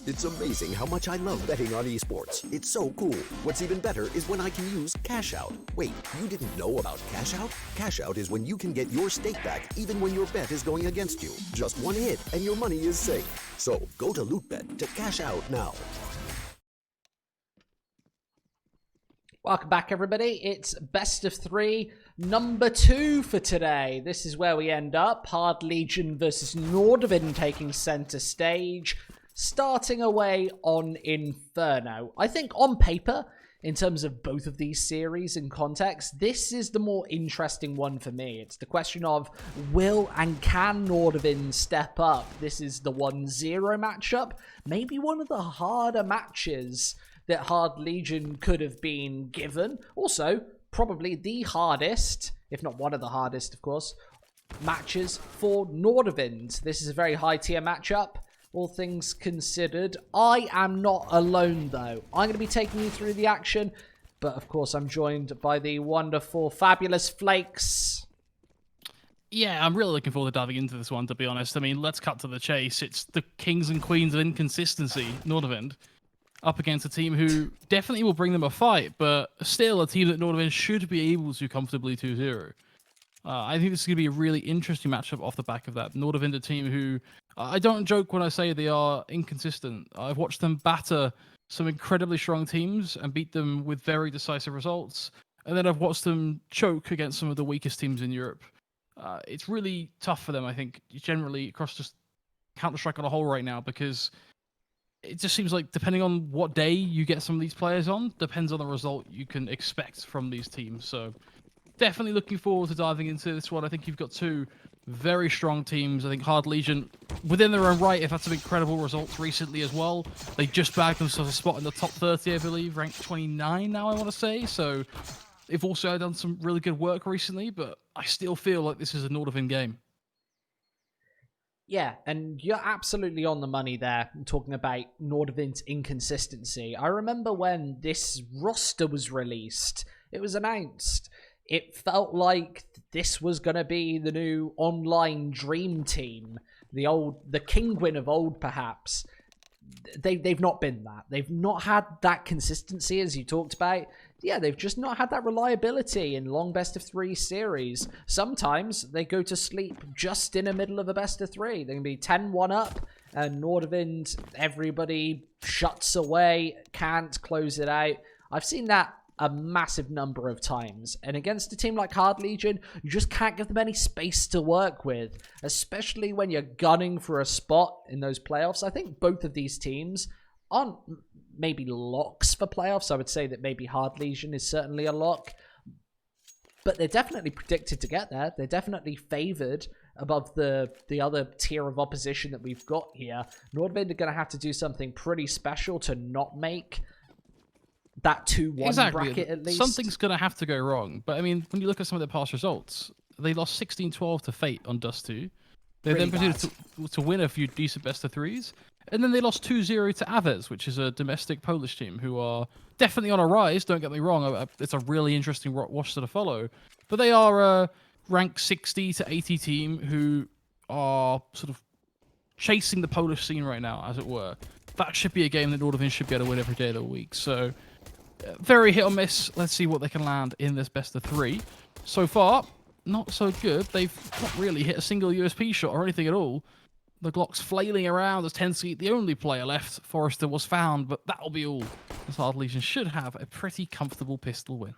It's amazing how much I love betting on esports. It's so cool. What's even better is when I can use Cash Out. Wait, you didn't know about Cash Out? Cash Out is when you can get your stake back even when your bet is going against you. Just one hit and your money is safe. So go to LOOT.BET to cash out now. Welcome back, everybody. It's best of three, number 2 for today. This is where we end up. Hard Legion versus Nordavind taking center stage, starting away on Inferno. I think on paper, in terms of both of these series in context, this is the more interesting one for me. It's the question of will and can Nordavind step up? This is the 1-0 matchup, maybe one of the harder matches that Hard Legion could have been given. Also, probably the hardest, if not one of the hardest, of course, matches for Nordavind. This is a very high tier matchup, all things considered. I am not alone, though. I'm going to be taking you through the action, but of course I'm joined by the wonderful, fabulous Flakes. Yeah, I'm really looking forward to diving into this one, to be honest. I mean, let's cut to the chase. It's the kings and queens of inconsistency, Nordavind, up against a team who definitely will bring them a fight, but still a team that Nordavind should be able to comfortably 2-0. I think this is going to be a really interesting matchup off the back of that. Nordavind, a team who, I don't joke when I say they are inconsistent. I've watched them batter some incredibly strong teams and beat them with very decisive results. And then I've watched them choke against some of the weakest teams in Europe. It's really tough for them, I think, generally across just Counter-Strike on a whole right now, because it just seems like depending on what day you get some of these players on, depends on the result you can expect from these teams. So definitely looking forward to diving into this one. I think you've got two very strong teams. I think Hard Legion, within their own right, have had some incredible results recently as well. They just bagged themselves a spot in the top 30, I believe, ranked 29 now, I want to say. So they've also done some really good work recently, but I still feel like this is a Nordavind game. Yeah, and you're absolutely on the money there, talking about Nordavind's inconsistency. I remember when this roster was released, it was announced, it felt like this was going to be the new online dream team, the Kinguin of old, perhaps. They've not been that. They've not had that consistency, as you talked about. Yeah, they've just not had that reliability in long best of 3 series. Sometimes they go to sleep just in the middle of a best of 3. They can be 10-1 up, and Nordavind, everybody shuts away, can't close it out. I've seen that a massive number of times. And against a team like Hard Legion, you just can't give them any space to work with, especially when you're gunning for a spot in those playoffs. I think both of these teams aren't maybe locks for playoffs. I would say that maybe Hard Legion is certainly a lock, but they're definitely predicted to get there. They're definitely favored above the other tier of opposition that we've got here. Nordavind are going to have to do something pretty special to not make that 2-1 bracket, at least. Something's going to have to go wrong. But I mean, when you look at some of their past results, they lost 16-12 to Fate on Dust 2. They then proceeded to win a few decent best of 3s. And then they lost 2-0 to Aves, which is a domestic Polish team who are definitely on a rise, don't get me wrong. It's a really interesting roster to follow. But they are a ranked 60 to 80 team who are sort of chasing the Polish scene right now, as it were. That should be a game that Nordavind should be able to win every day of the week. So very hit or miss. Let's see what they can land in this best of 3. So far, not so good. They've not really hit a single USP shot or anything at all. The Glock's flailing around as Tensky, the only player left. Forrester was found, but that'll be all. As Hard Legion should have a pretty comfortable pistol win.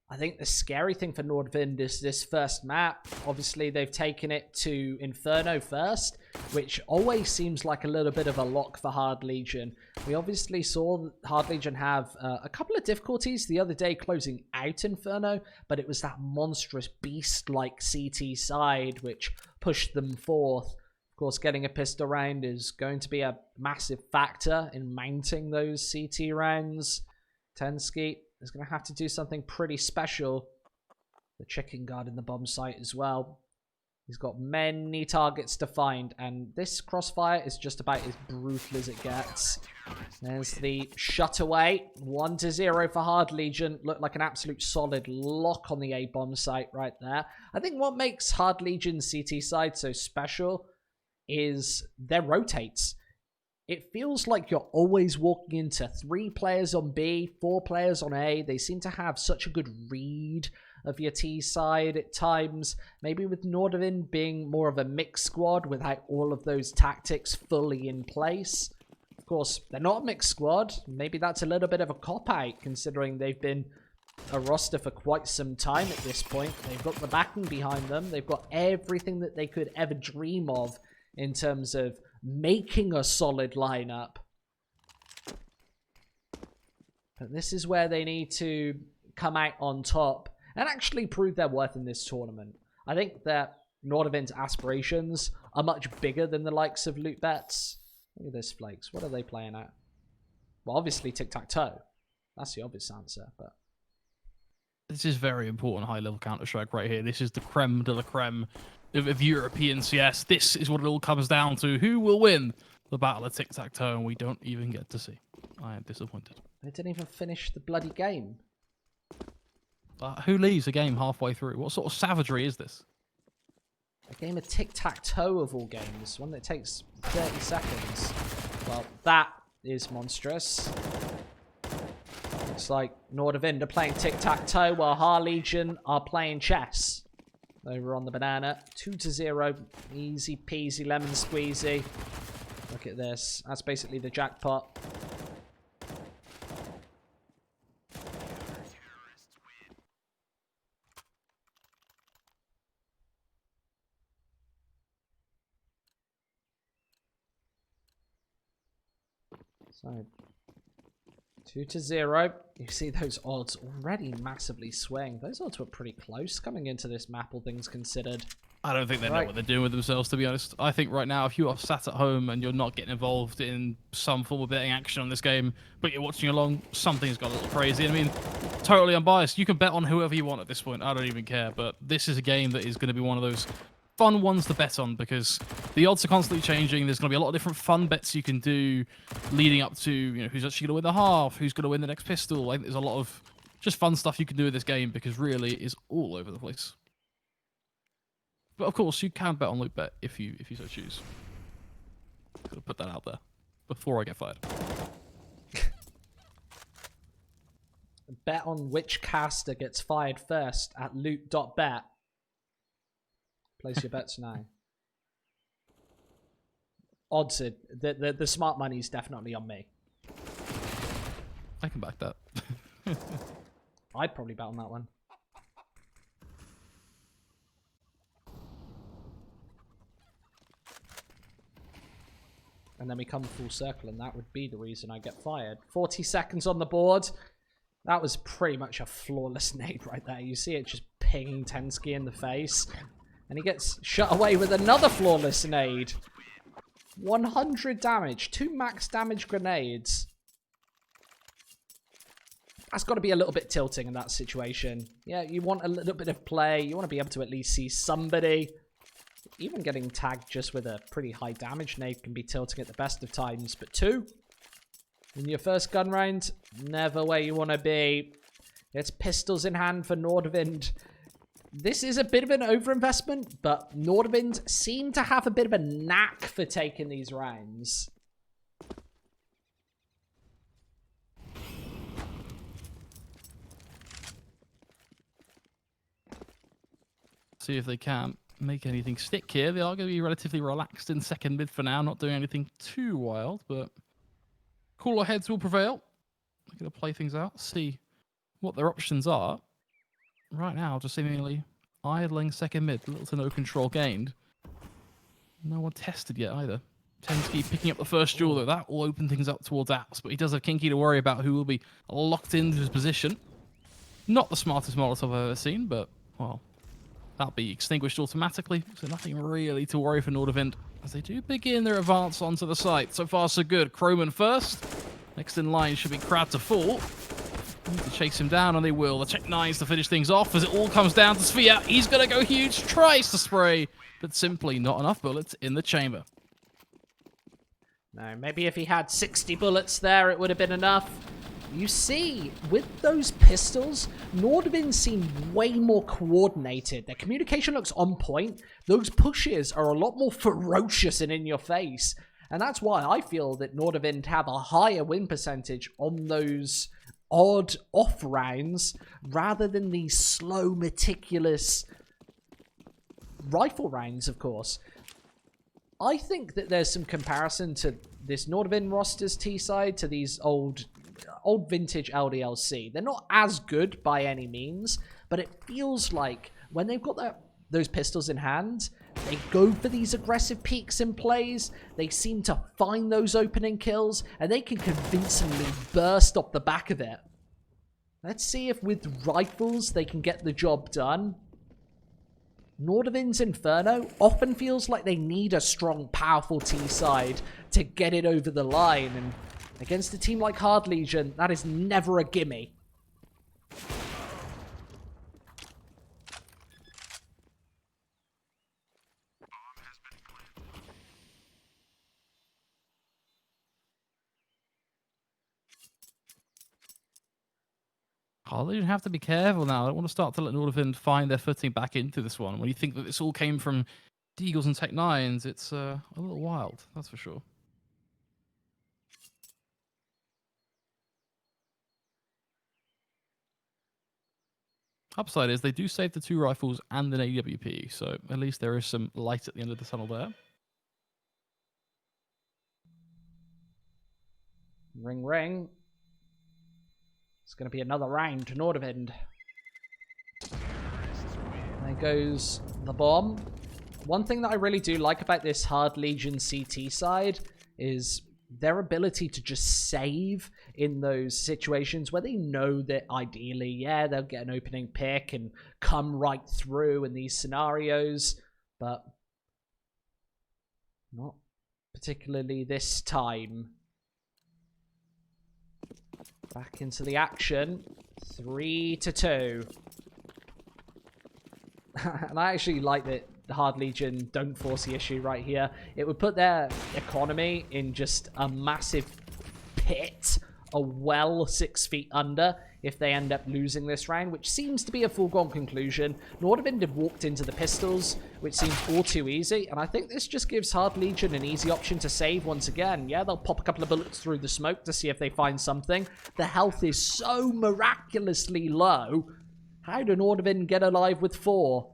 I think the scary thing for Nordavind is this first map. Obviously, they've taken it to Inferno first, which always seems like a little bit of a lock for Hard Legion. We obviously saw Hard Legion have a couple of difficulties the other day closing out Inferno, but it was that monstrous beast-like CT side which pushed them forth. Of course, getting a pistol round is going to be a massive factor in mounting those CT rounds. Tensky is going to have to do something pretty special. The chicken guard in the bomb site as well. He's got many targets to find, and this crossfire is just about as brutal as it gets. There's the shut away. 1-0 for Hard Legion. Looked like an absolute solid lock on the A bomb site right there. I think what makes Hard Legion's CT side so special is their rotates. it feels like you're always walking into 3 players on B, 4 players on A. They seem to have such a good read of your T side at times. Maybe with Nordavind being more of a mixed squad without all of those tactics fully in place. Of course, they're not a mixed squad. Maybe that's a little bit of a cop-out considering they've been a roster for quite some time at this point. They've got the backing behind them. They've got everything that they could ever dream of in terms of making a solid lineup. But this is where they need to come out on top and actually prove their worth in this tournament. I think that Nordavind's aspirations are much bigger than the likes of LOOT.BET's. Look at this, Flakes. What are they playing at? Well, obviously tic-tac-toe. That's the obvious answer, but... This is very important high-level Counter-Strike right here. This is the creme de la creme of European CS. This is what it all comes down to. Who will win the battle of tic-tac-toe? And we don't even get to see. I am disappointed. They didn't even finish the bloody game. Who leaves a game halfway through? What sort of savagery is this? A game of tic-tac-toe of all games. One that takes 30 seconds. Well, that is monstrous. Looks like Nordavind are playing tic-tac-toe while Harlegion are playing chess. Over on the banana. 2-0. Easy peasy lemon squeezy. Look at this. That's basically the jackpot. So, 2-0. You see those odds already massively swing. Those odds were pretty close coming into this map, all things considered. I don't think they know what they're doing with themselves, to be honest. I think right now, if you are sat at home and you're not getting involved in some form of betting action on this game, but you're watching along, something's got a little crazy. I mean, totally unbiased. You can bet on whoever you want at this point. I don't even care. But this is a game that is going to be one of those fun ones to bet on because the odds are constantly changing. There's going to be a lot of different fun bets you can do leading up to, you know, who's actually going to win the half, who's going to win the next pistol. I think there's a lot of just fun stuff you can do with this game because really it is all over the place. But of course, you can bet on LOOT.BET if you so choose. Gotta put that out there before I get fired. Bet on which caster gets fired first at Loot.BET. Place your bets now. Odds are the smart money's definitely on me. I can back that. I'd probably bet on that one. And then we come full circle, and that would be the reason I get fired. 40 seconds on the board. That was pretty much a flawless nade right there. You see it just pinging Tensky in the face. And he gets shut away with another flawless nade. 100 damage. 2 max damage grenades. That's got to be a little bit tilting in that situation. Yeah, you want a little bit of play. You want to be able to at least see somebody. Even getting tagged just with a pretty high damage nade can be tilting at the best of times. But 2 in your first gun round, never where you want to be. It's pistols in hand for Nordavind. This is a bit of an overinvestment, but Nordavind seem to have a bit of a knack for taking these rounds. See if they can make anything stick here. They are going to be relatively relaxed in second mid for now, not doing anything too wild, but cooler heads will prevail. They're going to play things out, see what their options are. Right now, just seemingly idling second mid, little to no control gained. No one tested yet either. Tensky picking up the first duel, though. That will open things up towards Apps, but he does have Kinky to worry about who will be locked into his position. Not the smartest Molotov I've ever seen, but, well, that'll be extinguished automatically, so nothing really to worry for Nordavind as they do begin their advance onto the site. So far, so good. Croman first. Next in line should be Crab to fall. Need to chase him down, and they will. The check 9s to finish things off as it all comes down to Sphere. He's going to go huge, tries to spray, but simply not enough bullets in the chamber. No, maybe if he had 60 bullets there, it would have been enough. You see, with those pistols, Nordavind seem way more coordinated. Their communication looks on point. Those pushes are a lot more ferocious and in your face. And that's why I feel that Nordavind have a higher win percentage on those odd off rounds rather than these slow, meticulous rifle rounds, of course. I think that there's some comparison to this Nordavind roster's T-side to these old vintage LDLC. They're not as good by any means, but it feels like when they've got those pistols in hand, they go for these aggressive peeks in plays, they seem to find those opening kills, and they can convincingly burst off the back of it. Let's see if with rifles they can get the job done. Nordavind's Inferno often feels like they need a strong, powerful T-side to get it over the line, and against a team like Hard Legion, that is never a gimme. Oh, they have to be careful now. I don't want to start to let Nordavind find their footing back into this one. When you think that this all came from Deagles and Tech 9s, it's a little wild, that's for sure. Upside is they do save the 2 rifles and an AWP, so at least there is some light at the end of the tunnel there. Ring, ring. It's going to be another round to Nordavind. There goes the bomb. One thing that I really do like about this Hard Legion CT side is their ability to just save in those situations where they know that ideally, yeah, they'll get an opening pick and come right through in these scenarios, but not particularly this time. Back into the action. 3-2. And I actually like that the Hard Legion don't force the issue right here. It would put their economy in just a massive pit, a well 6 feet under, if they end up losing this round, which seems to be a foregone conclusion. Nordavind have walked into the pistols, which seems all too easy, and I think this just gives Hard Legion an easy option to save once again. Yeah, they'll pop a couple of bullets through the smoke to see if they find something. The health is so miraculously low. How did Nordavind get alive with 4?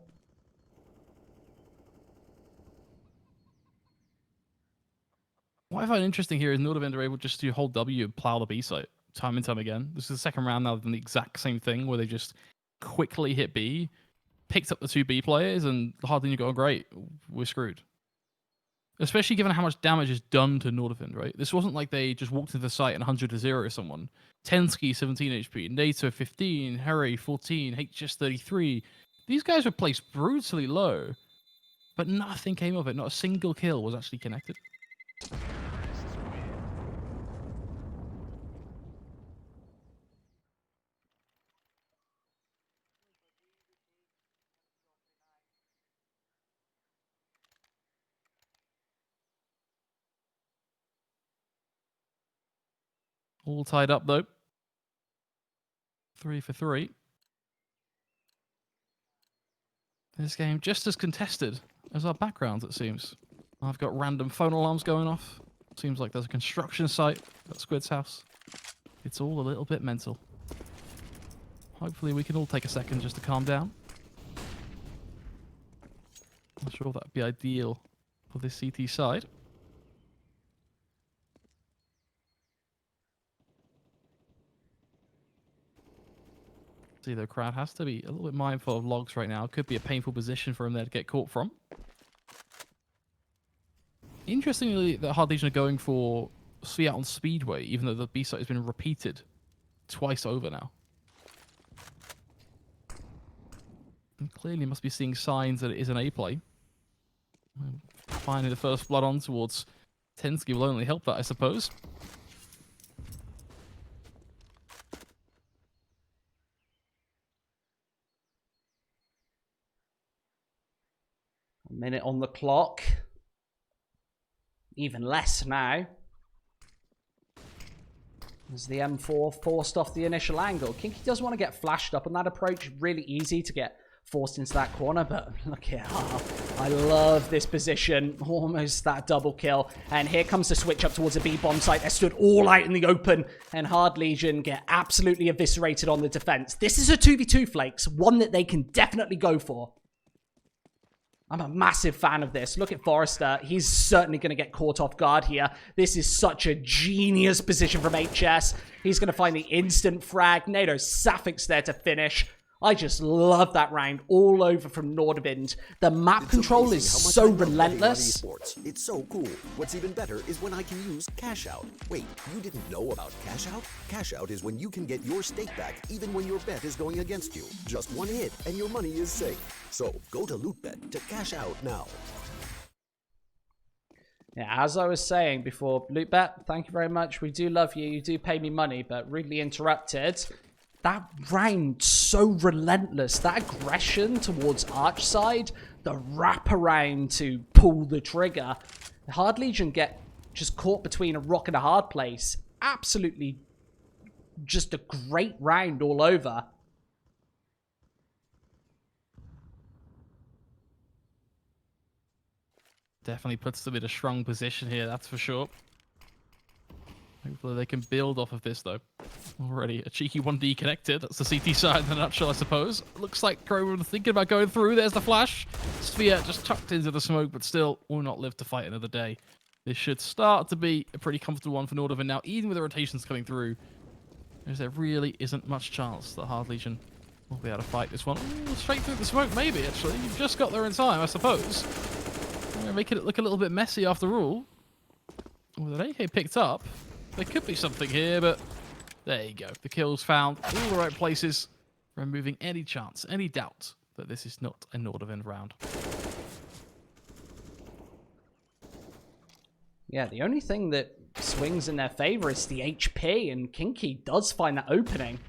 What I find interesting here is Nordavind are able just to hold W and plow the B site time and time again. This is the second round now than the exact same thing where they just quickly hit B, picked up the 2 B players, and Hard Legion go, great, we're screwed. Especially given how much damage is done to Nordavind, right? This wasn't like they just walked into the site and 100-0 someone. Tensky, 17 HP, NATO, 15, Harry, 14, HS, 33. These guys were placed brutally low, but nothing came of it. Not a single kill was actually connected. All tied up, though. 3 for 3. This game just as contested as our backgrounds, it seems. I've got random phone alarms going off. Seems like there's a construction site at Squid's house. It's all a little bit mental. Hopefully we can all take a second just to calm down. I'm sure that would be ideal for this CT side. See, the crowd has to be a little bit mindful of logs right now. It could be a painful position for him there to get caught from. Interestingly, the Hard Legion are going for Sviat on Speedway, even though the B-site has been repeated twice over now. And clearly must be seeing signs that it is an A play. Finding the first blood on towards Tensky will only help that, I suppose. A minute on the clock. Even less now. As the M4 forced off the initial angle. Kinky does want to get flashed up on that approach. Really easy to get forced into that corner, but look here. I love this position. Almost that double kill. And here comes the switch up towards a B-bomb site. They're stood all out in the open, and Hard Legion get absolutely eviscerated on the defense. This is a 2v2, Flakes, one that they can definitely go for. I'm a massive fan of this. Look at Forrester. He's certainly going to get caught off guard here. This is such a genius position from HS. He's going to find the instant frag. NATO Sapphics there to finish. I just love that round all over from Nordavind. The map control is so relentless. It's so cool. What's even better is when I can use Cash Out. Wait, you didn't know about Cash Out? Cash Out is when you can get your stake back even when your bet is going against you. Just one hit and your money is safe. So go to LOOT.BET to cash out now. Yeah, as I was saying before, LOOT.BET, thank you very much. We do love you. You do pay me money, but rudely interrupted. That round, so relentless. That aggression towards Archside, the wraparound to pull the trigger. The Hard Legion get just caught between a rock and a hard place. Absolutely just a great round all over. Definitely puts them in a strong position here, that's for sure. Hopefully they can build off of this, though. Already a cheeky 1D connected. That's the CT side in a nutshell, I suppose. Looks like Crow thinking about going through. There's the flash. Sphere just tucked into the smoke, but still will not live to fight another day. This should start to be a pretty comfortable one for Nordavind now, even with the rotations coming through. As there really isn't much chance that Hard Legion will be able to fight this one. Ooh, straight through the smoke, maybe, actually. You've just got there in time, I suppose. Making it look a little bit messy after all. With an AK picked up, there could be something here, but there you go. The kill's found, all the right places, removing any chance, any doubt that this is not a Nordavind round. Yeah, the only thing that swings in their favor is the HP, and Kinky does find that opening.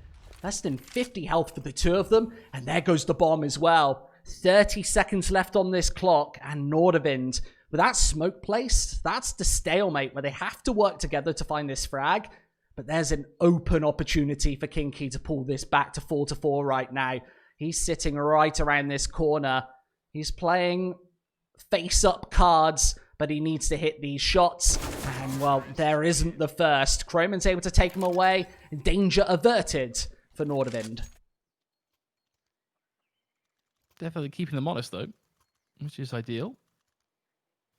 Less than 50 health for the two of them, and there goes the bomb as well. 30 seconds left on this clock, and Nordavind, with that smoke placed, that's the stalemate where they have to work together to find this frag. But there's an open opportunity for Kinky to pull this back to 4-4 right now. He's sitting right around this corner. He's playing face-up cards, but he needs to hit these shots. And, well, there isn't the first. Croman's able to take him away. Danger averted for Nordavind. Definitely keeping them honest, though, which is ideal.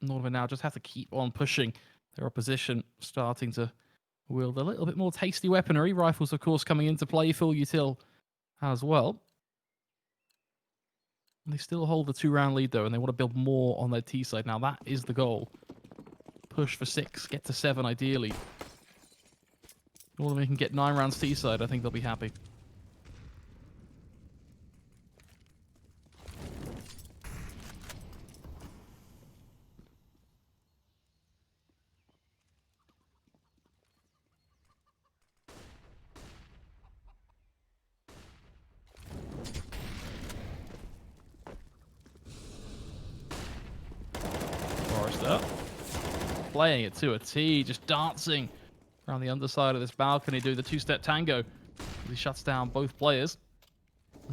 Nordavind now just have to keep on pushing their opposition, starting to wield a little bit more tasty weaponry. Rifles, of course, coming into play, full util as well. And they still hold the 2-round lead, though, and they want to build more on their T side. Now, that is the goal. Push for 6, get to 7, ideally. Nordavind can get 9 rounds T side, I think they'll be happy. Playing it to a T, just dancing around the underside of this balcony, doing the 2-step tango. He shuts down both players.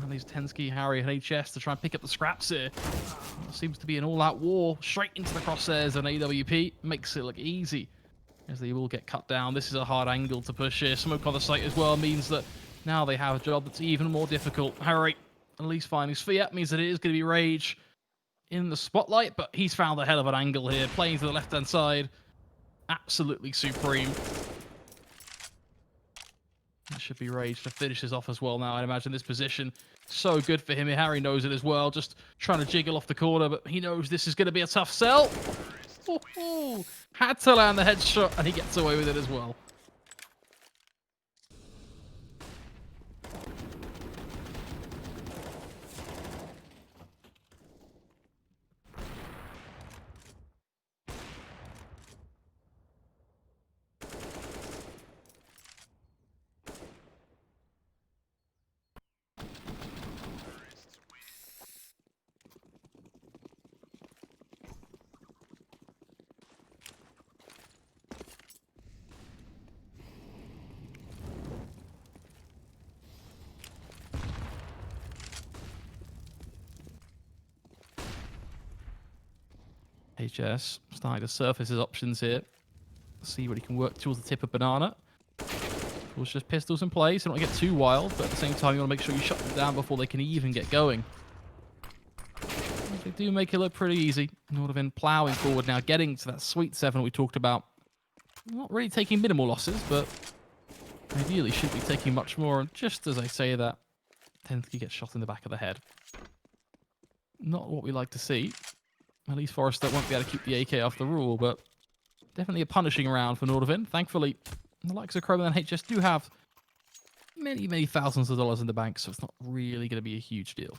And leaves Tensky, Harry, and HS to try and pick up the scraps here. It seems to be an all-out war, straight into the crosshairs, and AWP makes it look easy, as they will get cut down. This is a hard angle to push here. Smoke on the site as well means that now they have a job that's even more difficult. Harry, at least finding Sphere, means that it is going to be Rage in the spotlight, but he's found a hell of an angle here, playing to the left-hand side. Absolutely supreme. That should be Rage to finish this off as well now. I'd imagine this position so good for him. Harry knows it as well, just trying to jiggle off the corner, but he knows this is going to be a tough sell. Ooh, had to land the headshot, and he gets away with it as well. HS starting to surface his options here. See what he can work towards the tip of banana. Of course, just pistols in place. You don't want to get too wild, but at the same time, you want to make sure you shut them down before they can even get going. They do make it look pretty easy. Nordavind plowing forward now, getting to that sweet 7 we talked about. Not really taking minimal losses, but ideally should be taking much more. And just as I say that, tends to get shot in the back of the head. Not what we like to see. At least Forrester won't be able to keep the AK off the rule, but definitely a punishing round for Nordavind. Thankfully, the likes of Chrome and HS do have many, many thousands of dollars in the bank, so it's not really going to be a huge deal.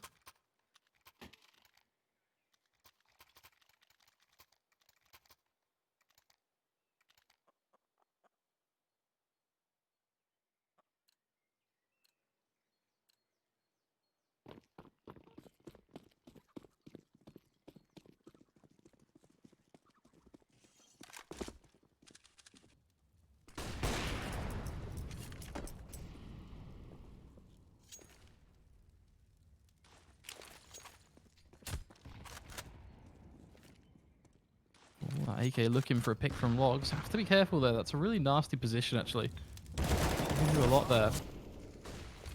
AK looking for a pick from logs. Have to be careful there. That's a really nasty position, actually. You can do a lot there.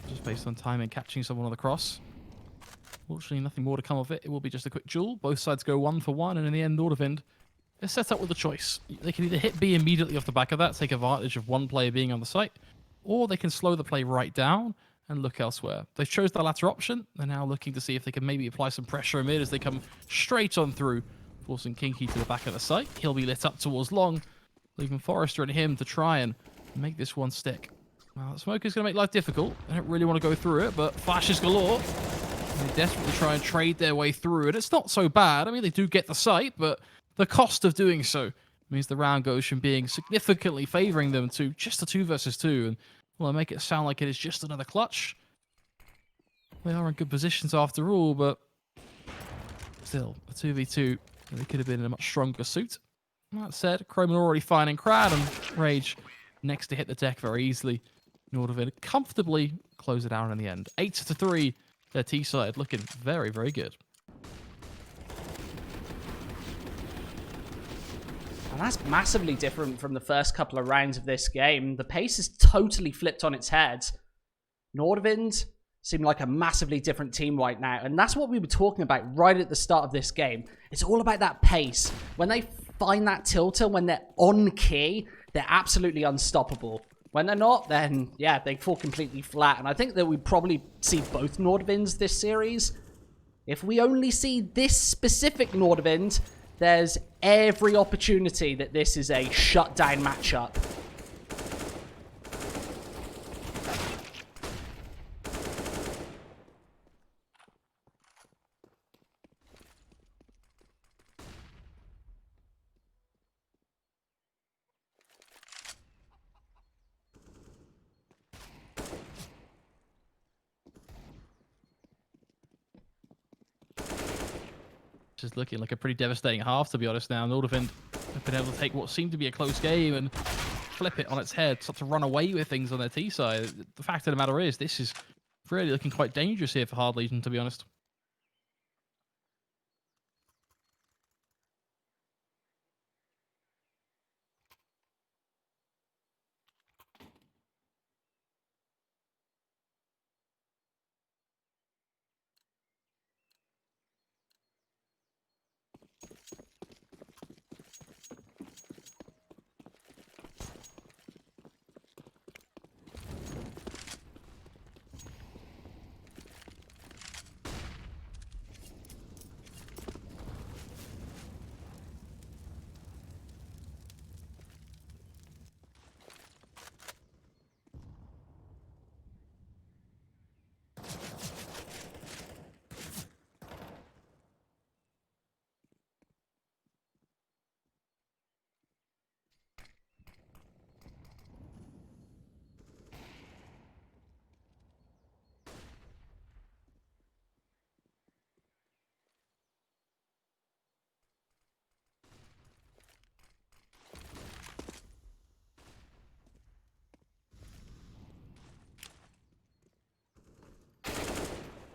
Just based on time and catching someone on the cross. Fortunately, nothing more to come of it. It will be just a quick duel. Both sides go 1 for 1, and in the end, Nordavind is set up with a choice. They can either hit B immediately off the back of that, take advantage of one player being on the site, or they can slow the play right down and look elsewhere. They chose the latter option. They're now looking to see if they can maybe apply some pressure in mid as they come straight on through, forcing Kinky to the back of the site. He'll be lit up towards long, leaving Forrester and him to try and make this one stick. Now, smoke is going to make life difficult. I don't really want to go through it, but flashes galore. And they desperately try and trade their way through it. It's not so bad. I mean, they do get the site, but the cost of doing so means the round goes from being significantly favoring them to just a 2 versus 2. And, well, I make it sound like it is just another clutch. They are in good positions after all, but still, a 2v2. They could have been in a much stronger suit. That said, Chrome are already finding Crad, and Rage next to hit the deck very easily. Nordavind comfortably close it out in the end. 8-3, their T-side looking very, very good. And that's massively different from the first couple of rounds of this game. The pace is totally flipped on its head. Nordavind seem like a massively different team right now. And that's what we were talking about right at the start of this game. It's all about that pace. When they find that tilter, when they're on key, they're absolutely unstoppable. When they're not, then, yeah, they fall completely flat. And I think that we probably see both Nordavinds this series. If we only see this specific Nordavind, there's every opportunity that this is a shutdown matchup. Just looking like a pretty devastating half, to be honest now. Nordavind have been able to take what seemed to be a close game and flip it on its head, start to run away with things on their T side. The fact of the matter is, this is really looking quite dangerous here for Hard Legion, to be honest.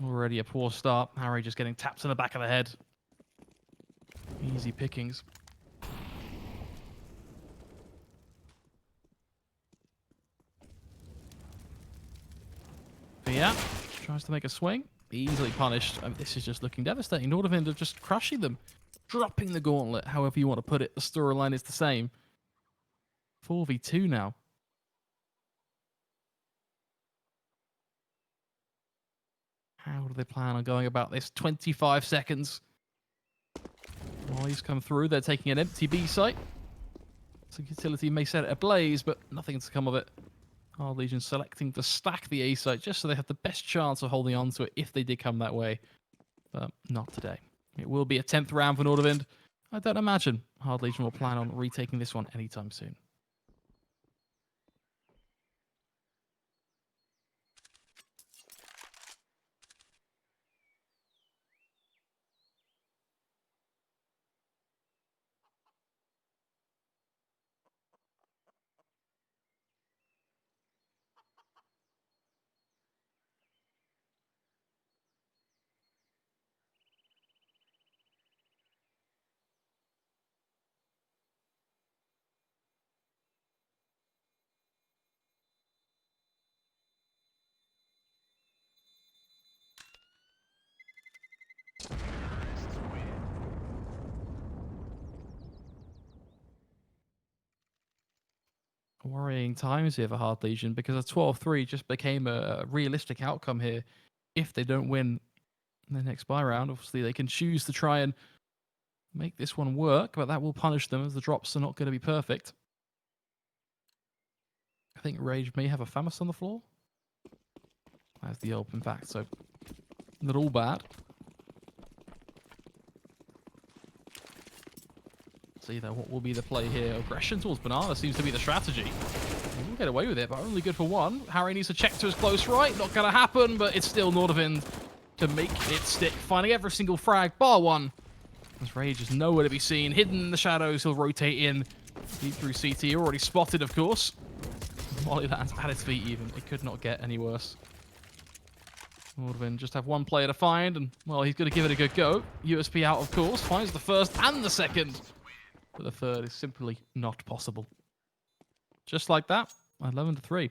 Already a poor start. Harry just getting tapped in the back of the head. Easy pickings. But yeah, tries to make a swing. Easily punished. I mean, this is just looking devastating. Nordavind are just crushing them. Dropping the gauntlet, however you want to put it. The storyline is the same. 4v2 now. How do they plan on going about this? 25 seconds. Molly's come through. They're taking an empty B site. So utility may set it ablaze, but nothing to come of it. Hard Legion selecting to stack the A site just so they have the best chance of holding on to it if they did come that way. But not today. It will be a 10th round for Nordavind. I don't imagine Hard Legion will plan on retaking this one anytime soon. Worrying times here for Hard Legion because a 12-3 just became a realistic outcome here. If they don't win the next buy round, obviously they can choose to try and make this one work, but that will punish them as the drops are not going to be perfect. I think Rage may have a Famus on the floor. That's the open back, so not all bad. See though, what will be the play here? Aggression towards Banana seems to be the strategy. He will get away with it, but only good for one. Harry needs to check to his close right. Not going to happen, but it's still Nordavind to make it stick. Finding every single frag, bar one. As Rage is nowhere to be seen. Hidden in the shadows, he'll rotate in. Deep through CT, already spotted, of course. Molly lands at his feet even. It could not get any worse. Nordavind just have one player to find, and, well, he's going to give it a good go. USP out, of course. Finds the first and the second. But the third is simply not possible. Just like that, 11-3.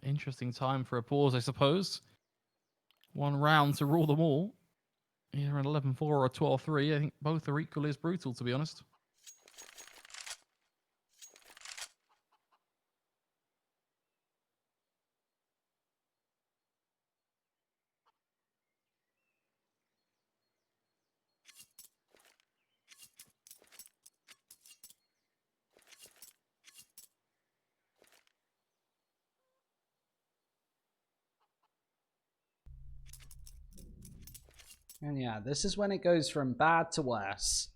Interesting time for a pause, I suppose. One round to rule them all. Either an 11-4 or a 12-3. I think both are equally as brutal, to be honest. And yeah, this is when it goes from bad to worse.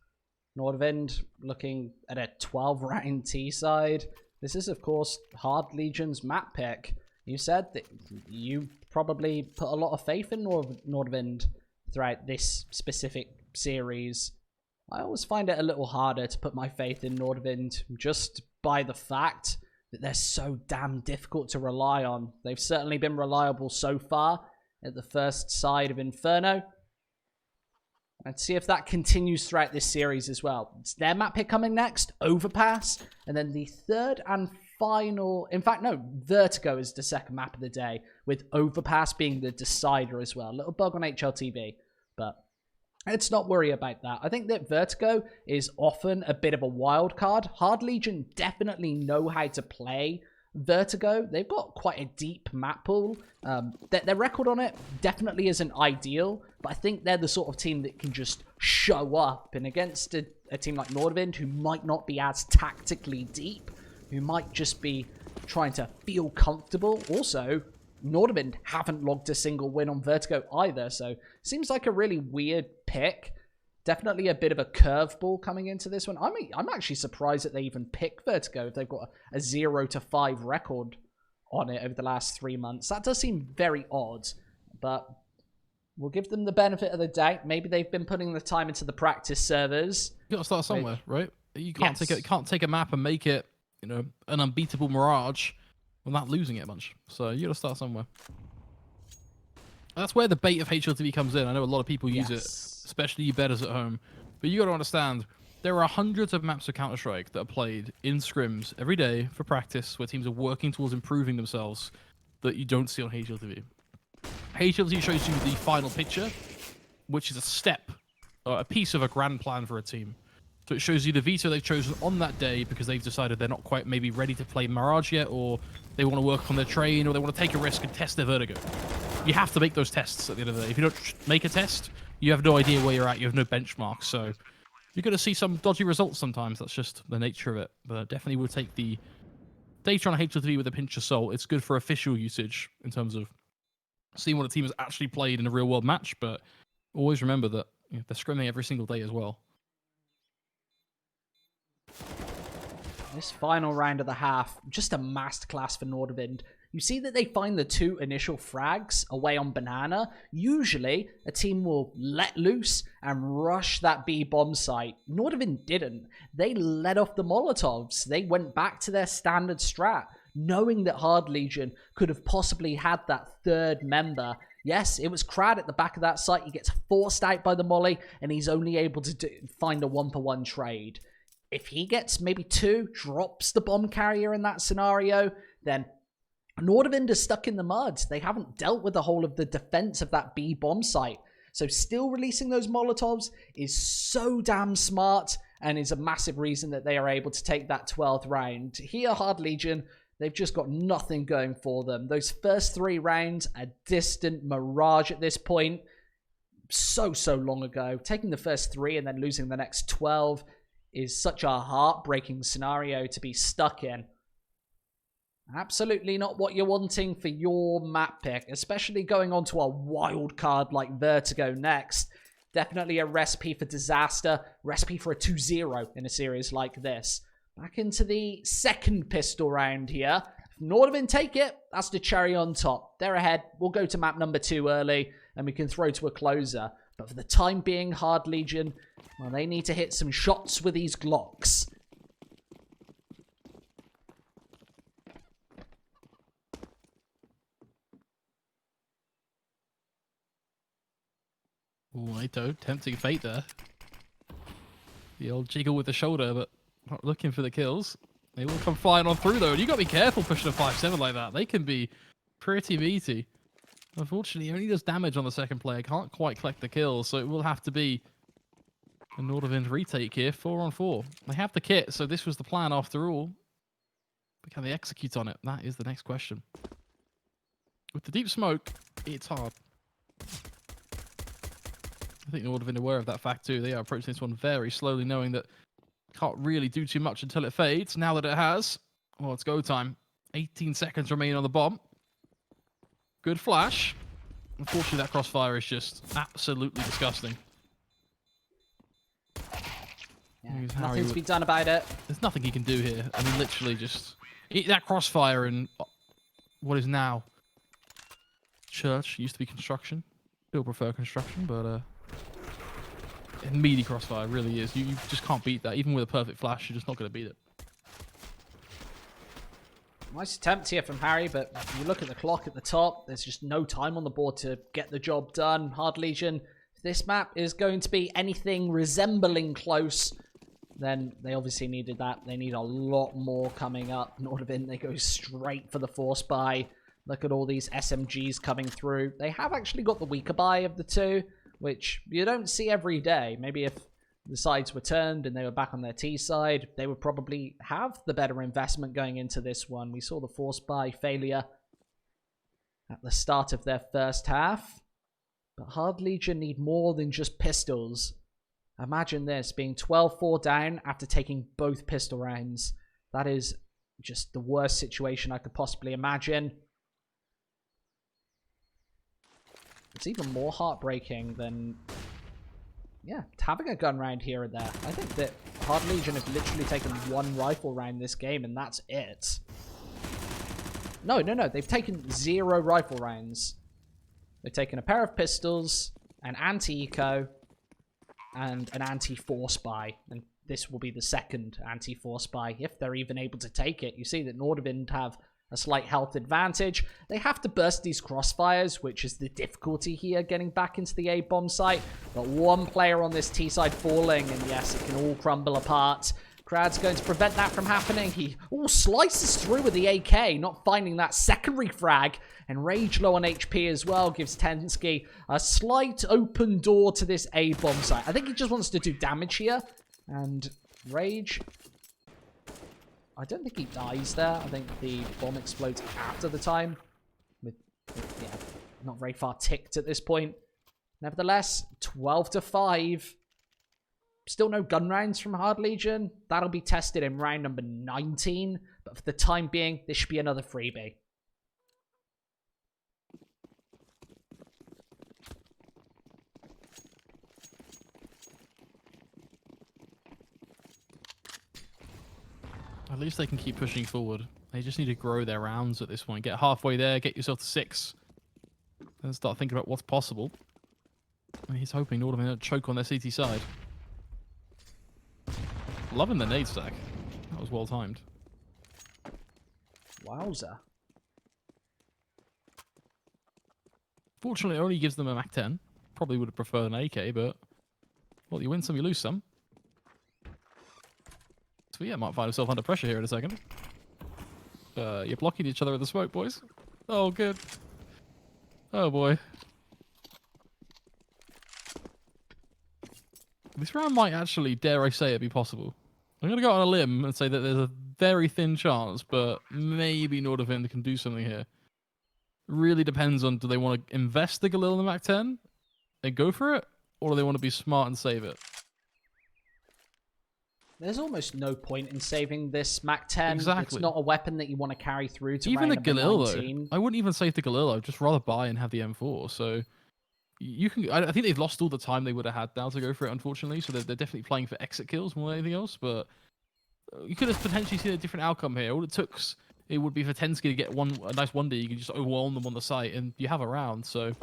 Nordavind looking at a 12-round T side. This is, of course, Hard Legion's map pick. You said that you probably put a lot of faith in Nordavind throughout this specific series. I always find it a little harder to put my faith in Nordavind just by the fact that they're so damn difficult to rely on. They've certainly been reliable so far at the first side of Inferno. Let's see if that continues throughout this series as well. It's their map pick coming next, Overpass, and then the third and final... In fact, no, Vertigo is the second map of the day, with Overpass being the decider as well. A little bug on HLTV, but let's not worry about that. I think that Vertigo is often a bit of a wild card. Hard Legion definitely know how to play Vertigo. They've got quite a deep map pool. Their record on it definitely isn't ideal, but I think they're the sort of team that can just show up. And against a team like Nordavind, who might not be as tactically deep, who might just be trying to feel comfortable. Also, Nordavind haven't logged a single win on Vertigo either, so seems like a really weird pick. Definitely a bit of a curveball coming into this one. I'm actually surprised that they even pick Vertigo if they've got a 0-5 record on it over the last 3 months. That does seem very odd, but we'll give them the benefit of the doubt. Maybe they've been putting the time into the practice servers. You got to start somewhere, right? You can't take a map and make it, an unbeatable mirage without losing it much. So you got to start somewhere. And that's where the bait of HLTV comes in. I know a lot of people use it, especially you bettors at home. But you got to understand, there are hundreds of maps of Counter-Strike that are played in scrims every day for practice, where teams are working towards improving themselves, that you don't see on HLTV. HLTV shows you the final picture, which is a step, a piece of a grand plan for a team. So it shows you the veto they've chosen on that day because they've decided they're not quite maybe ready to play Mirage yet, or they want to work on their train, or they want to take a risk and test their Vertigo. You have to make those tests at the end of the day. If you don't make a test, you have no idea where you're at. You have no benchmark. So you're going to see some dodgy results sometimes. That's just the nature of it. But definitely we'll take the data on HLTV with a pinch of salt. It's good for official usage in terms of seeing what a team has actually played in a real-world match. But always remember that they're scrimming every single day as well. This final round of the half, just a masterclass for Nordavind. You see that they find the 2 initial frags away on Banana. Usually, a team will let loose and rush that B bomb site. Nordavind didn't. They let off the Molotovs. They went back to their standard strat, knowing that Hard Legion could have possibly had that 3rd member. Yes, it was Crad at the back of that site. He gets forced out by the molly, and he's only able to find a 1-for-1 trade. If he gets maybe 2, drops the bomb carrier in that scenario, then Nordavind is stuck in the mud. They haven't dealt with the whole of the defense of that B bomb site. So still releasing those Molotovs is so damn smart and is a massive reason that they are able to take that 12th round. Here, Hard Legion, they've just got nothing going for them. Those first 3 rounds, a distant mirage at this point. So long ago. Taking the first 3 and then losing the next 12 is such a heartbreaking scenario to be stuck in. Absolutely not what you're wanting for your map pick, especially going on to a wild card like Vertigo next. Definitely a recipe for disaster, recipe for a 2-0 in a series like this. Back into the second pistol round here. If Nordavind take it, that's the cherry on top. They're ahead. We'll go to map number 2 early, and we can throw to a closer. But for the time being, Hard Legion, well, they need to hit some shots with these Glocks. Ooh, Naito, tempting fate there. The old jiggle with the shoulder, but not looking for the kills. They will come flying on through, though, and you got to be careful pushing a 5-7 like that. They can be pretty meaty. Unfortunately, he only does damage on the second player. Can't quite collect the kills, so it will have to be a Nordavind retake here, 4-on-4. They have the kit, so this was the plan after all. But can they execute on it? That is the next question. With the deep smoke, it's hard. I think Nordavind are aware of that fact too. They are approaching this one very slowly, knowing that can't really do too much until it fades. Now that it has, well, it's go time. 18 seconds remain on the bomb. Good flash. Unfortunately, that crossfire is just absolutely disgusting. Yeah, nothing to be done about it. There's nothing he can do here. I mean, literally just eat that crossfire in what is now church. Used to be construction. Still prefer construction, but meaty crossfire really is. You just can't beat that. Even with a perfect flash, you're just not going to beat it. Nice attempt here from Harry, but you look at the clock at the top, there's just no time on the board to get the job done. Hard Legion, if this map is going to be anything resembling close, then they obviously needed that. They need a lot more coming up. Nordavind, they go straight for the force buy. Look at all these SMGs coming through. They have actually got the weaker buy of the 2, which you don't see every day. Maybe if the sides were turned and they were back on their T side, they would probably have the better investment going into this one. We saw the force buy failure at the start of their first half. But Hard Legion need more than just pistols. Imagine this, being 12-4 down after taking both pistol rounds. That is just the worst situation I could possibly imagine. it's even more heartbreaking than, yeah, having a gun round here and there. I think that Hard Legion have literally taken one rifle round this game, and that's it. No. They've taken 0 rifle rounds. They've taken a pair of pistols, an anti-eco, and an anti-force buy. And this will be the second anti-force buy, if they're even able to take it. You see that Nordavind have a slight health advantage. They have to burst these crossfires, which is the difficulty here, getting back into the A-bomb site. But one player on this T side falling, and yes, it can all crumble apart. Krad's going to prevent that from happening. He slices through with the AK, not finding that secondary frag. And Rage low on HP as well gives Tensky a slight open door to this A-bomb site. I think he just wants to do damage here. And Rage, I don't think he dies there. I think the bomb explodes after the time. With yeah, not very far ticked at this point. Nevertheless, 12-5. Still no gun rounds from Hard Legion. That'll be tested in round number 19. But for the time being, this should be another freebie. At least they can keep pushing forward. They just need to grow their rounds at this point. Get halfway there, get yourself to 6. Then start thinking about what's possible. I mean, he's hoping Nordavind will choke on their CT side. Loving the nade stack. That was well timed. Wowza. Fortunately, it only gives them a Mac 10. Probably would have preferred an AK, but well, you win some, you lose some. So yeah, might find himself under pressure here in a second. You're blocking each other with the smoke, boys. Oh, good. Oh boy. This round might actually, dare I say it, be possible. I'm going to go on a limb and say that there's a very thin chance, but maybe Nordavind can do something here. Really depends on, do they want to invest the Galil in the Mac 10 and go for it, or do they want to be smart and save it? There's almost no point in saving this Mac 10. Exactly. It's not a weapon that you want to carry through to even round the number Galil, 19. though. I wouldn't even save the Galil. I'd just rather buy and have the M4. So you can. I think they've lost all the time they would have had now to go for it, unfortunately. So they're definitely playing for exit kills more than anything else. But you could have potentially seen a different outcome here. All it took, it would be for Tensky to get a nice 1D. You can just overwhelm them on the site, and you have a round. So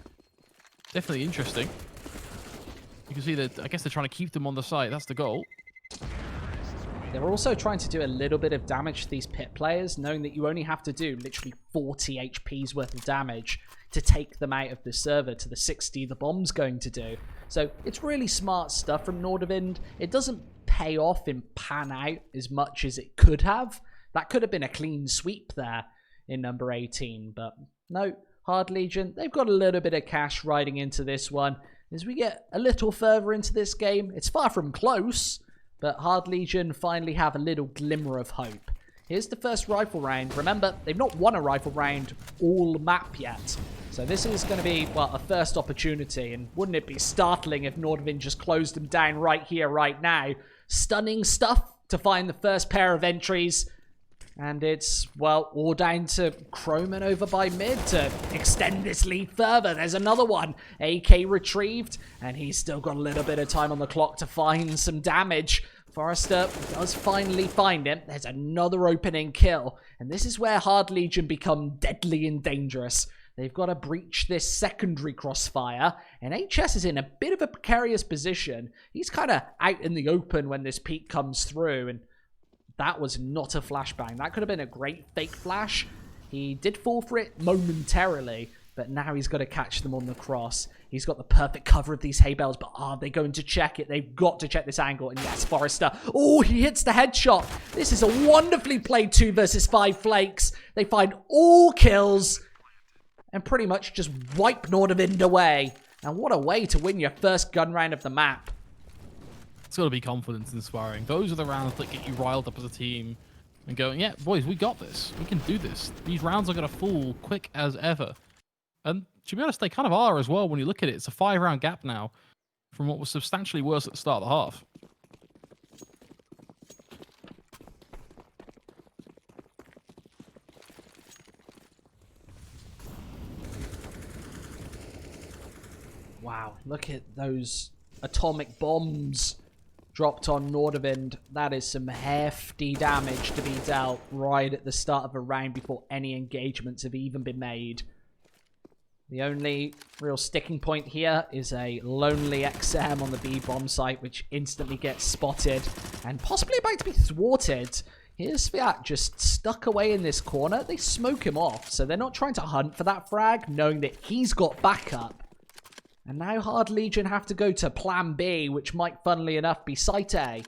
definitely interesting. You can see that. I guess they're trying to keep them on the site. That's the goal. They're also trying to do a little bit of damage to these pit players, knowing that you only have to do literally 40 HP's worth of damage to take them out of the server to the 60 the bomb's going to do. So it's really smart stuff from Nordavind. It doesn't pay off and pan out as much as it could have. That could have been a clean sweep there in number 18, but no, Hard Legion, they've got a little bit of cash riding into this one. As we get a little further into this game, it's far from close, but Hard Legion finally have a little glimmer of hope. Here's the first rifle round. Remember, they've not won a rifle round all map yet. So this is going to be, well, a first opportunity. And wouldn't it be startling if Nordavind just closed them down right here, right now. Stunning stuff to find the first pair of entries. And it's, well, all down to Croman over by mid to extend this lead further. There's another one. AK retrieved, and he's still got a little bit of time on the clock to find some damage. Forrester does finally find him. There's another opening kill, and this is where Hard Legion become deadly and dangerous. They've got to breach this secondary crossfire, and HS is in a bit of a precarious position. He's kind of out in the open when this peek comes through, and that was not a flashbang. That could have been a great fake flash. He did fall for it momentarily, but now he's got to catch them on the cross. He's got the perfect cover of these hay bales, but are they going to check it? They've got to check this angle, and yes, Forrester. Oh, he hits the headshot. This is a wonderfully played 2 versus 5 flakes. They find all kills and pretty much just wipe Nordavind away. And what a way to win your first gun round of the map. It's got to be confidence inspiring. Those are the rounds that get you riled up as a team and going, yeah, boys, we got this. We can do this. These rounds are going to fall quick as ever. And to be honest, they kind of are as well when you look at it. It's a 5-round gap now from what was substantially worse at the start of the half. Wow, look at those atomic bombs dropped on Nordavind. That is some hefty damage to be dealt right at the start of a round before any engagements have even been made. The only real sticking point here is a lonely XM on the B-bomb site, which instantly gets spotted and possibly about to be thwarted. Here's Sviat just stuck away in this corner. They smoke him off, so they're not trying to hunt for that frag, knowing that he's got backup. And now Hard Legion have to go to plan B, which might, funnily enough, be Site A.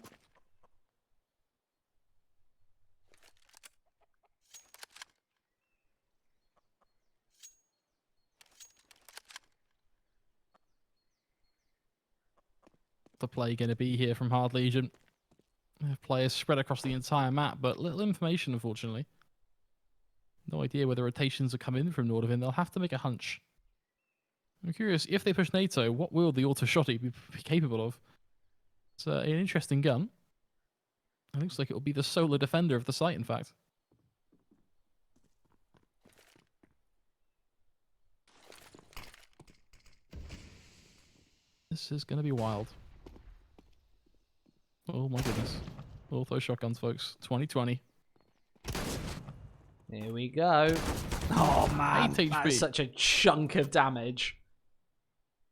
The play going to be here from Hard Legion. Players spread across the entire map, but little information, unfortunately. No idea whether rotations are coming in from Nordavind. They'll have to make a hunch. I'm curious, if they push NATO, what will the auto shotty be capable of? It's an interesting gun. It looks like it will be the solo defender of the site, in fact. This is going to be wild. Oh my goodness. Auto shotguns, folks. 2020. Here we go. Oh man, 8 HP. that's such a chunk of damage.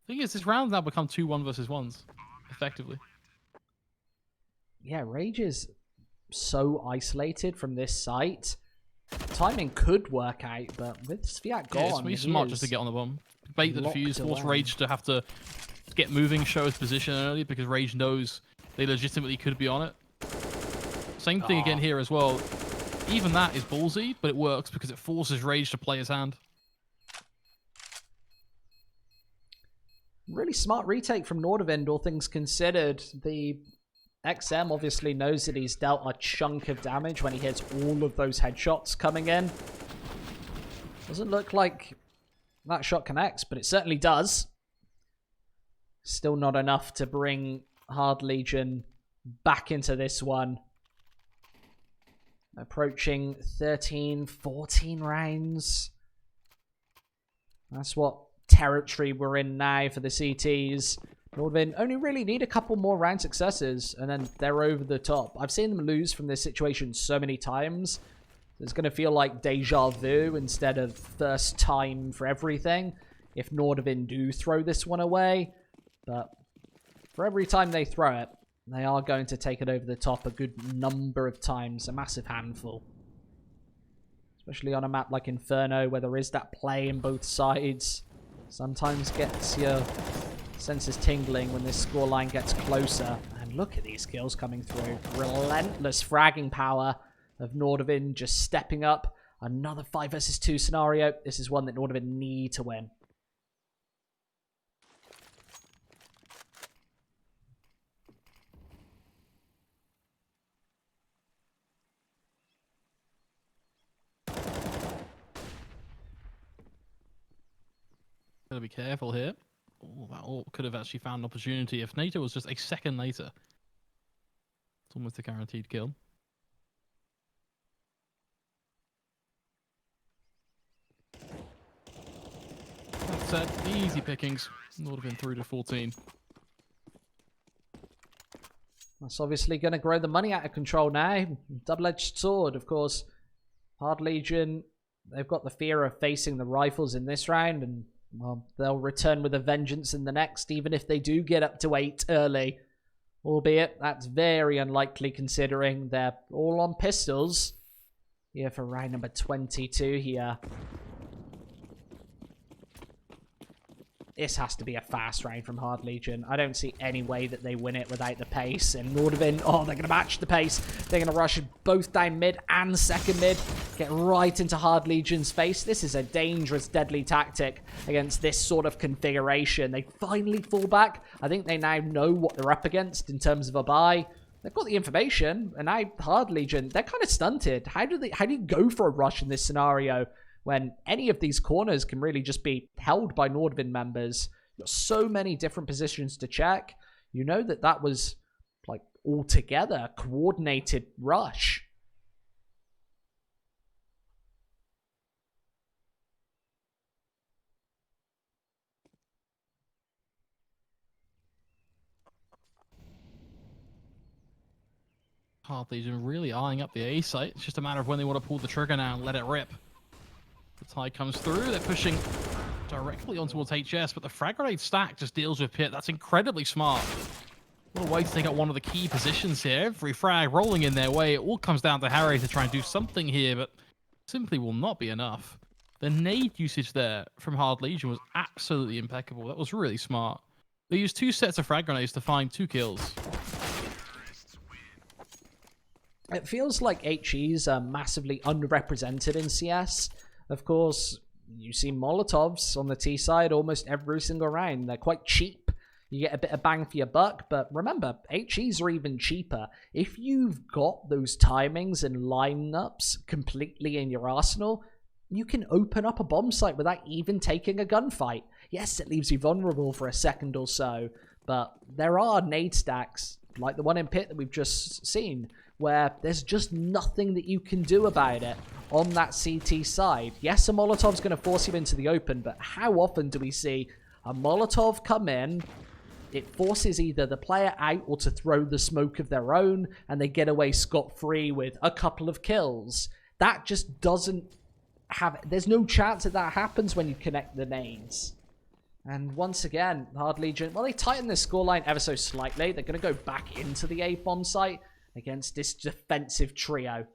Thing is, this round's now become 2-1 versus 1s, effectively. Yeah, Rage is so isolated from this site. Timing could work out, but with Sviat gone, Yeah, it's really smart just to get on the bomb. Bait the defuse, force away. Rage to have to get moving, show his position early, because Rage knows they legitimately could be on it. Same thing again here as well. Even that is ballsy, but it works because it forces Rage to play his hand. Really smart retake from Nordavind, all things considered. The XM obviously knows that he's dealt a chunk of damage when he hits all of those headshots coming in. Doesn't look like that shot connects, but it certainly does. Still not enough to bring Hard Legion back into this one. Approaching 13, 14 rounds. That's what territory we're in now for the CTs. Nordavind only really need a couple more round successes, and then they're over the top. I've seen them lose from this situation so many times. It's going to feel like deja vu instead of first time for everything if Nordavind do throw this one away. But for every time they throw it, they are going to take it over the top a good number of times. A massive handful. Especially on a map like Inferno, where there is that play in both sides. Sometimes gets your senses tingling when this scoreline gets closer. And look at these kills coming through. Relentless fragging power of Nordavind just stepping up. Another 5 versus 2 scenario. This is one that Nordavind need to win. Gotta be careful here. Oh, that all could have actually found an opportunity if NATO was just a second later. It's almost a guaranteed kill. That said, easy pickings. Nordavind through to 14. That's obviously going to grow the money out of control now. Double-edged sword, of course. Hard Legion, they've got the fear of facing the rifles in this round, and well, they'll return with a vengeance in the next, even if they do get up to 8 early. Albeit, that's very unlikely considering they're all on pistols. Here for round number 22 here. This has to be a fast round from Hard Legion. I don't see any way that they win it without the pace. And Nordavind, oh, they're going to match the pace. They're going to rush both down mid and second mid. Get right into Hard Legion's face. This is a dangerous, deadly tactic against this sort of configuration. They finally fall back. I think they now know what they're up against in terms of a buy. They've got the information. And now Hard Legion, they're kind of stunted. How do you go for a rush in this scenario when any of these corners can really just be held by Nordavind members? You've got so many different positions to check. You know that that was, like, altogether a coordinated rush. Hard Legion really eyeing up the A site. It's just a matter of when they want to pull the trigger now and let it rip. The tide comes through. They're pushing directly on towards HS, but the frag grenade stack just deals with Pit. That's incredibly smart. What a way to take out one of the key positions here. Every frag rolling in their way. It all comes down to Harry to try and do something here, but simply will not be enough. The nade usage there from Hard Legion was absolutely impeccable. That was really smart. They used 2 sets of frag grenades to find 2 kills. It feels like HEs are massively underrepresented in CS. Of course, you see Molotovs on the T side almost every single round. They're quite cheap. You get a bit of bang for your buck, but remember, HEs are even cheaper. If you've got those timings and lineups completely in your arsenal, you can open up a bomb site without even taking a gunfight. Yes, it leaves you vulnerable for a second or so, but there are nade stacks, like the one in Pit that we've just seen, where there's just nothing that you can do about it on that CT side. Yes, a Molotov's going to force you into the open, but how often do we see a Molotov come in, it forces either the player out or to throw the smoke of their own, and they get away scot-free with a couple of kills? That just doesn't have... There's no chance that happens when you connect the nades. And once again, Hard Legion, well, they tighten their scoreline ever so slightly. They're going to go back into the A-bomb site against this defensive trio.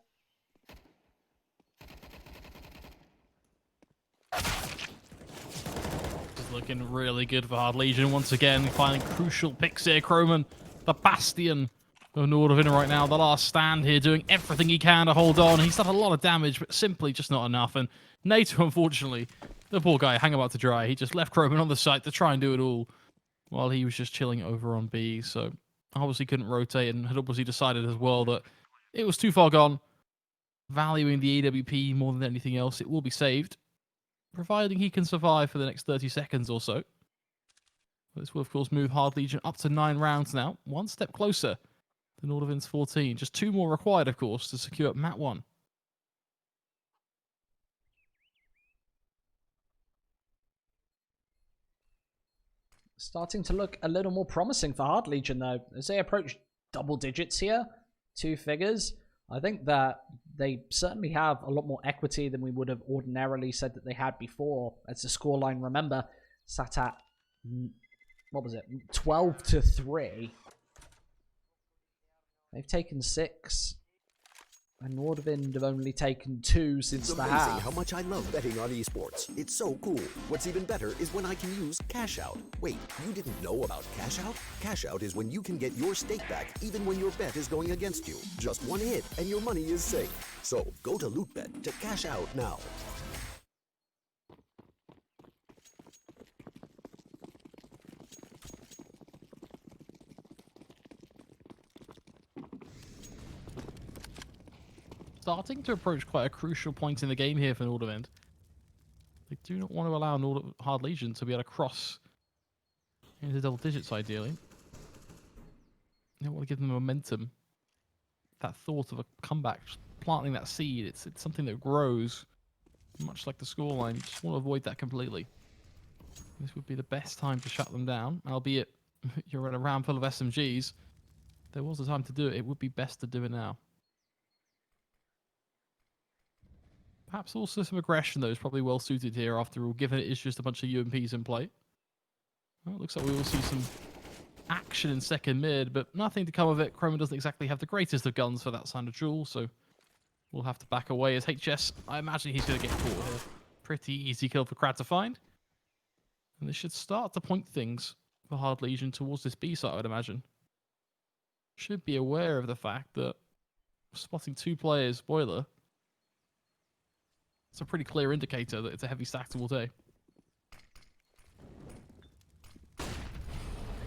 It's looking really good for Hard Legion once again, finding crucial picks here. Croman, the bastion of Nordavind right now, the last stand here, doing everything he can to hold on. He's done a lot of damage, but simply just not enough. And NATO, unfortunately, the poor guy hung about to dry. He just left Croman on the site to try and do it all while he was just chilling over on B. So obviously couldn't rotate, and had obviously decided as well that it was too far gone. Valuing the AWP more than anything else, it will be saved, providing he can survive for the next 30 seconds or so. This will, of course, move Hard Legion up to 9 rounds now. One step closer to Nordavind's 14. Just 2 more required, of course, to secure Mat 1. Starting to look a little more promising for Hard Legion, though. As they approach double digits here, 2 figures, I think that they certainly have a lot more equity than we would have ordinarily said that they had before. As the scoreline, remember, sat at, what was it, 12-3. They've taken 6. And Nordavind have only taken 2 since it's the amazing half. how much I love betting on esports. It's so cool. What's even better is when I can use Cash Out. Wait, you didn't know about Cash Out? Cash Out is when you can get your stake back even when your bet is going against you. Just one hit and your money is safe. So go to LOOT.BET to cash out now. Starting to approach quite a crucial point in the game here for Nordavind. They do not want to allow Hard Legion to be able to cross into double digits, ideally. They want to give them momentum. That thought of a comeback, just planting that seed, it's something that grows, much like the scoreline. You just want to avoid that completely. This would be the best time to shut them down, albeit you're in a round full of SMGs. If there was a time to do it, it would be best to do it now. Perhaps also some aggression, though, is probably well suited here after all, given it is just a bunch of UMPs in play. Well, it looks like we will see some action in second mid, but nothing to come of it. Croman doesn't exactly have the greatest of guns for that kind of duel, so we'll have to back away as HS. I imagine he's going to get caught here. Pretty easy kill for Krad to find. And this should start to point things for Hard Legion towards this B site, I would imagine. Should be aware of the fact that spotting 2 players, spoiler, it's a pretty clear indicator that it's a heavy stackable day.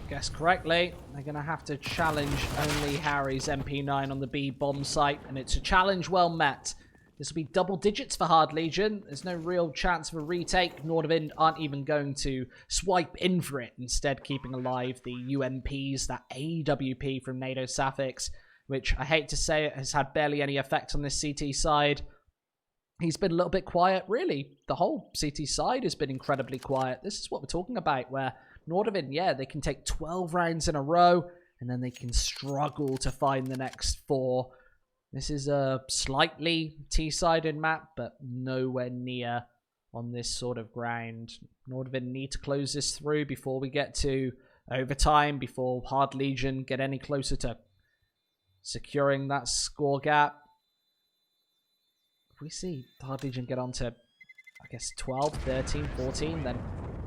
Guess correctly, they're going to have to challenge only Harry's MP9 on the B bomb site, and it's a challenge well met. This will be double digits for Hard Legion. There's no real chance of a retake. Nordavind aren't even going to swipe in for it, instead keeping alive the UMPs, that AWP from NATO Safix, which I hate to say it has had barely any effect on this CT side. He's been a little bit quiet, really. The whole CT side has been incredibly quiet. This is what we're talking about, where Nordavind, yeah, they can take 12 rounds in a row, and then they can struggle to find the next 4. This is a slightly T-sided map, but nowhere near on this sort of ground. Nordavind need to close this through before we get to overtime, before Hard Legion get any closer to securing that score gap. If we see Hard Legion get on to, I guess, 12, 13, 14, then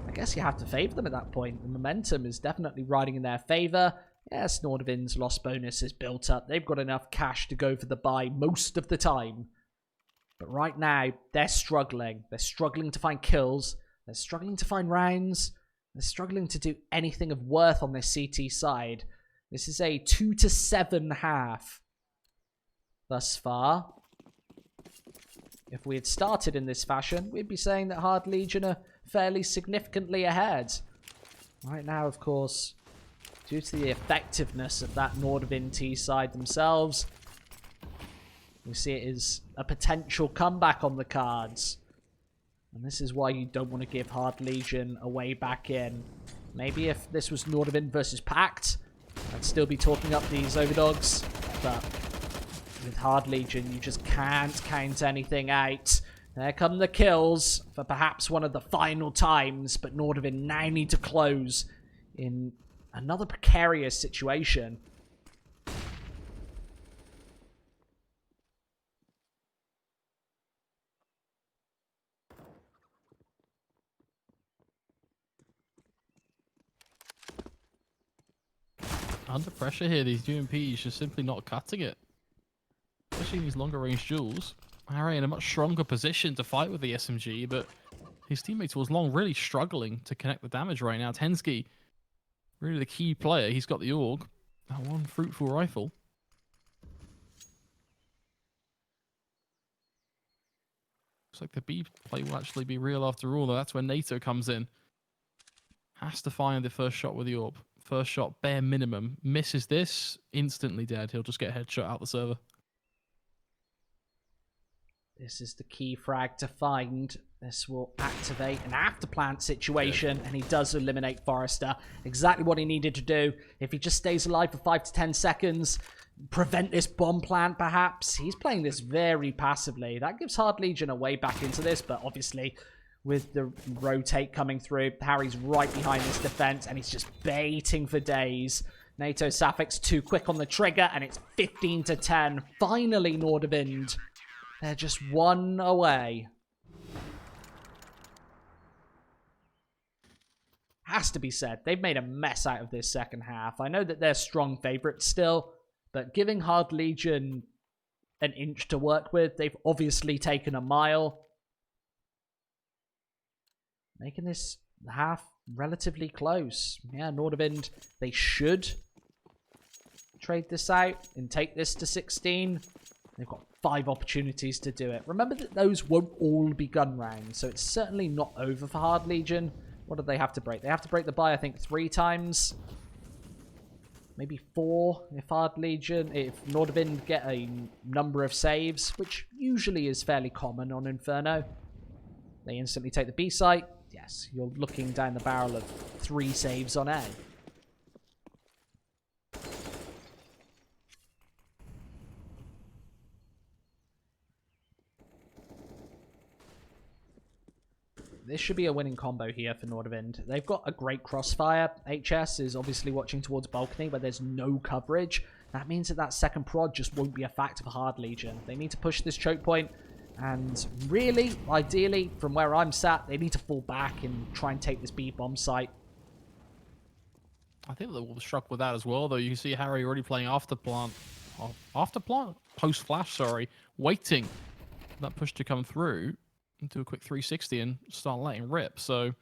I guess you have to favour them at that point. The momentum is definitely riding in their favour. Yes, Nordavind's loss bonus is built up. They've got enough cash to go for the buy most of the time. But right now, they're struggling. They're struggling to find kills. They're struggling to find rounds. They're struggling to do anything of worth on this CT side. This is a 2-7 half thus far. If we had started in this fashion, we'd be saying that Hard Legion are fairly significantly ahead. Right now, of course, due to the effectiveness of that Nordavind T side themselves, we see it as a potential comeback on the cards. And this is why you don't want to give Hard Legion a way back in. Maybe if this was Nordavind versus Pact, I'd still be talking up these overdogs. But with Hard Legion, you just can't count anything out. There come the kills for perhaps one of the final times, but Nordavind now need to close in another precarious situation. Under pressure here, these UMPs just simply not cutting it. Especially in these longer range duels. Harry in a much stronger position to fight with the SMG, but his teammate towards long really struggling to connect the damage right now. Tensky, really the key player. He's got the AUG. That one fruitful rifle. Looks like the B play will actually be real after all, though. That's when NATO comes in. Has to find the first shot with the AWP. First shot, bare minimum. Misses this, instantly dead. He'll just get a headshot out the server. This is the key frag to find. This will activate an afterplant situation, and he does eliminate Forrester. Exactly what he needed to do. If he just stays alive for 5 to 10 seconds, prevent this bomb plant perhaps. He's playing this very passively. That gives Hard Legion a way back into this, but obviously with the rotate coming through, Harry's right behind this defense, and he's just baiting for days. NATO Sapphics too quick on the trigger, and it's 15 to 10. Finally, Nordavind. They're just one away. Has to be said, they've made a mess out of this second half. I know that they're strong favourites still, but giving Hard Legion an inch to work with, they've obviously taken a mile. Making this half relatively close. Yeah, Nordavind, they should trade this out and take this to 16. They've got 5 opportunities to do it. Remember that those won't all be gun rounds, so it's certainly not over for Hard Legion. What do they have to break? They have to break the buy, I think, 3 times. Maybe 4 if Nordavind get a number of saves, which usually is fairly common on Inferno. They instantly take the B site. Yes, you're looking down the barrel of 3 saves on A. This should be a winning combo here for Nordavind. They've got a great crossfire. HS is obviously watching towards balcony where there's no coverage. That means that that second prod just won't be a factor for Hard Legion. They need to push this choke point. And really, ideally, from where I'm sat, they need to fall back and try and take this B bomb site. I think they will struck with that as well, though. You can see Harry already playing post-flash, sorry, waiting for that push to come through and do a quick 360 and start letting rip. So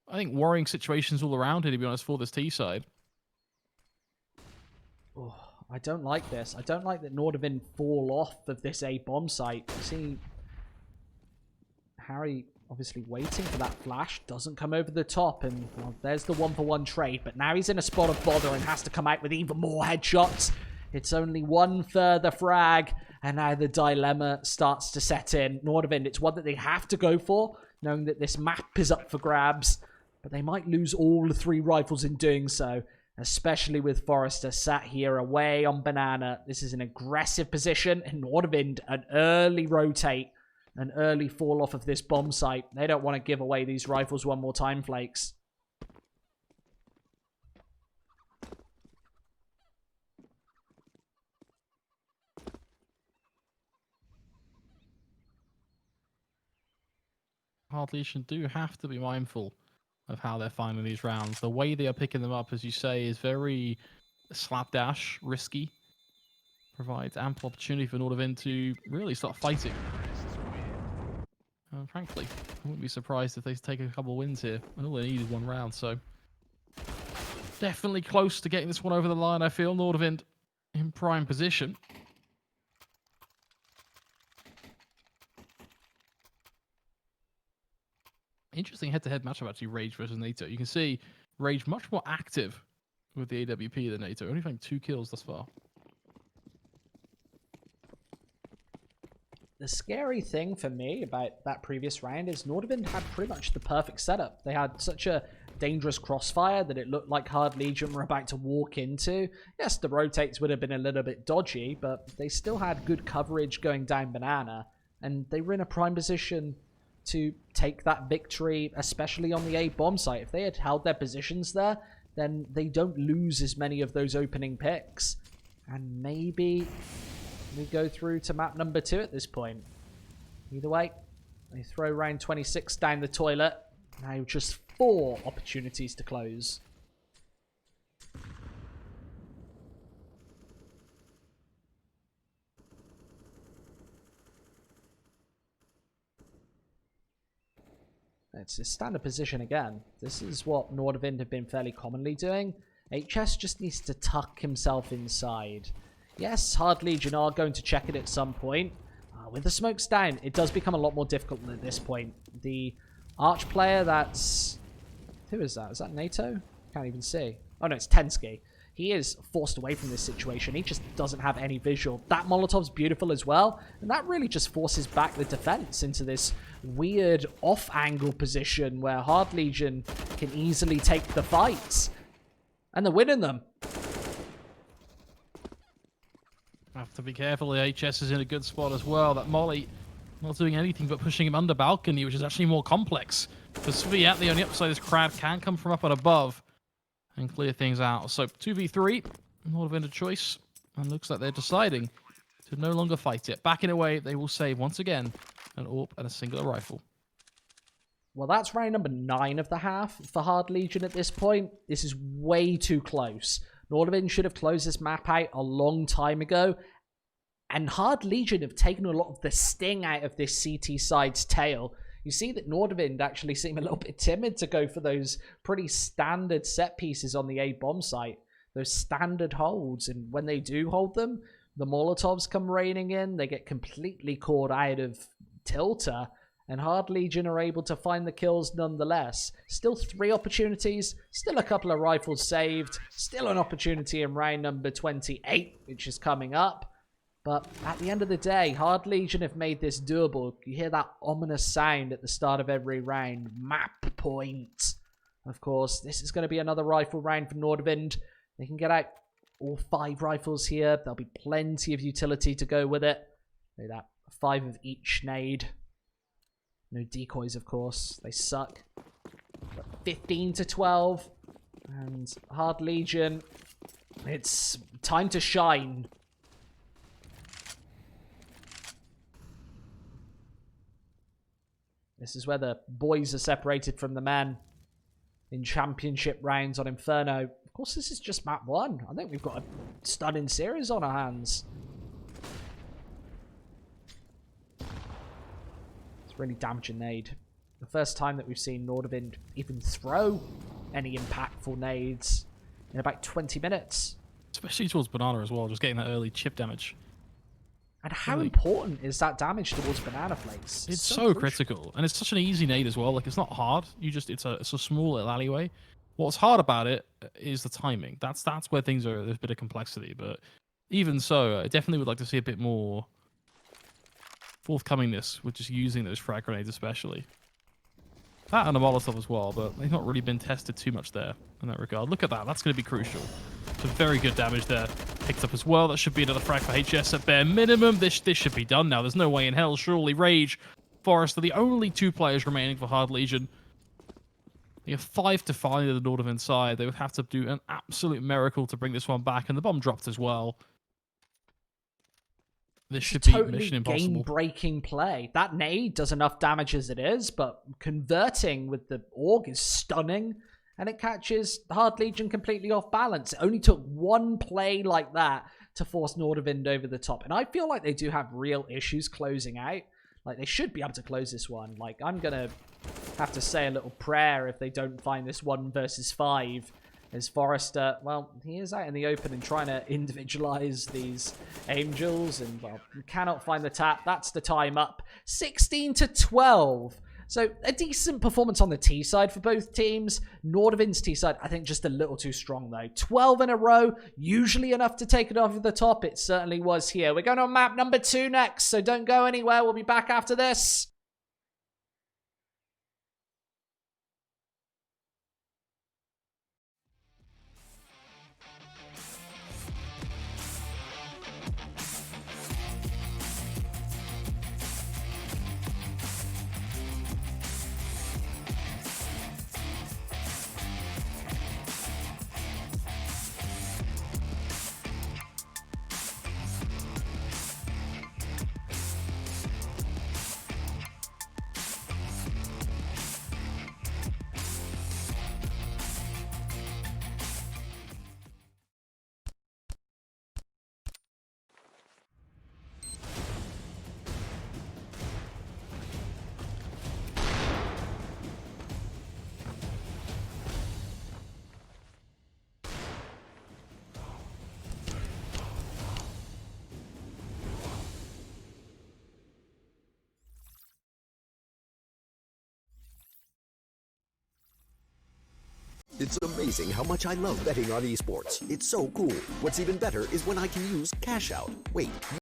I think worrying situations all around here, to be honest, for this T side. Oh, I don't like this. I don't like that Nordavind fall off of this A bomb site. You see Harry obviously waiting for that flash. Doesn't come over the top. And well, there's the 1-for-1 trade. But now he's in a spot of bother and has to come out with even more headshots. It's only one further frag. And now the dilemma starts to set in. Nordavind, it's one that they have to go for, knowing that this map is up for grabs. But they might lose all 3 rifles in doing so. especially with Forrester sat here away on banana. This is an aggressive position, and Nordavind an early rotate, an early fall off of this bomb site. They don't want to give away these rifles one more time, Flakes. Hard Legion do have to be mindful of how they're finding these rounds. The way they are picking them up, as you say, is very slapdash, risky. Provides ample opportunity for Nordavind to really start fighting. Frankly, I wouldn't be surprised if they take a couple of wins here. And all they need is one round, so definitely close to getting this one over the line, I feel. Nordavind in prime position. Interesting head-to-head matchup, actually, Rage versus NATO. You can see Rage much more active with the AWP than NATO. Only finding 2 kills thus far. The scary thing for me about that previous round is Nordavind had pretty much the perfect setup. They had such a dangerous crossfire that it looked like Hard Legion were about to walk into. Yes, the rotates would have been a little bit dodgy, but they still had good coverage going down banana, and they were in a prime position to take that victory, especially on the A bomb site. If they had held their positions there, then they don't lose as many of those opening picks. And maybe we go through to map number 2 at this point. Either way, they throw round 26 down the toilet. Now just 4 opportunities to close. It's a standard position again. This is what Nordavind have been fairly commonly doing. HS just needs to tuck himself inside. Yes, Hard Legion are going to check it at some point. With the smokes down, it does become a lot more difficult at this point. The Arch player, that's... Who is that? Is that NATO? Can't even see. Oh no, it's Tensky. He is forced away from this situation. He just doesn't have any visual. That Molotov's beautiful as well. And that really just forces back the defense into this weird off-angle position where Hard Legion can easily take the fights. And they're winning them. Have to be careful. The HS is in a good spot as well. That Molly not doing anything but pushing him under balcony, which is actually more complex. For Sviat, on the upside, this crowd can come from up and above and clear things out. So 2v3, Nordavind a choice, and looks like they're deciding to no longer fight it. Backing away, they will save once again an AWP and a singular rifle. Well, that's round number 9 of the half for Hard Legion at this point. This is way too close. Nordavind should have closed this map out a long time ago. And Hard Legion have taken a lot of the sting out of this CT side's tail. You see that Nordavind actually seem a little bit timid to go for those pretty standard set pieces on the A bomb site. Those standard holds. And when they do hold them, the Molotovs come raining in. They get completely caught out of tilter. And Hard Legion are able to find the kills nonetheless. Still 3 opportunities. Still a couple of rifles saved. Still an opportunity in round number 28, which is coming up. But at the end of the day, Hard Legion have made this doable. You hear that ominous sound at the start of every round. Map point. Of course, this is going to be another rifle round for Nordavind. They can get out all 5 rifles here. There'll be plenty of utility to go with it. Look at that. 5 of each nade. No decoys, of course. They suck. But 15 to 12. And Hard Legion, it's time to shine. This is where the boys are separated from the men in championship rounds on Inferno. Of course, this is just map 1. I think we've got a stunning series on our hands. It's really damaging nade. The first time that we've seen Nordavind even throw any impactful nades in about 20 minutes. Especially towards Banana as well, just getting that early chip damage. And how important is that damage towards Banana Flakes? It's so critical, and it's such an easy nade as well. Like, it's not hard. It's a small little alleyway. What's hard about it is the timing. That's where things are. There's a bit of complexity, but even so, I definitely would like to see a bit more forthcomingness with just using those frag grenades, especially. That and a Molotov as well, but they've not really been tested too much there in that regard. Look at that. That's going to be crucial. Some very good damage there. Picked up as well. That should be another frag for HS at bare minimum. This should be done now. There's no way in hell. Surely Rage, Forest are the only 2 players remaining for Hard Legion. You have 5 to 5 of the Nordavind side. They would have to do an absolute miracle to bring this one back, and the bomb dropped as well. This should be totally mission impossible. Game-breaking play. That nade does enough damage as it is, but converting with the AUG is stunning, and it catches Hard Legion completely off balance. It only took one play like that to force Nordavind over the top, and I feel like they do have real issues closing out. Like, they should be able to close this one. Like, I'm gonna have to say a little prayer if they don't find this 1 versus 5. As Forrester, well, he is out in the open and trying to individualize these Angels, and, well, cannot find the tap. That's the time up. 16 to 12. So a decent performance on the T side for both teams. Nordavind's T side, I think, just a little too strong, though. 12 in a row, usually enough to take it over the top. It certainly was here. We're going on map number 2 next, so don't go anywhere. We'll be back after this. It's amazing how much I love betting on esports. It's so cool. What's even better is when I can use Cash Out. Wait.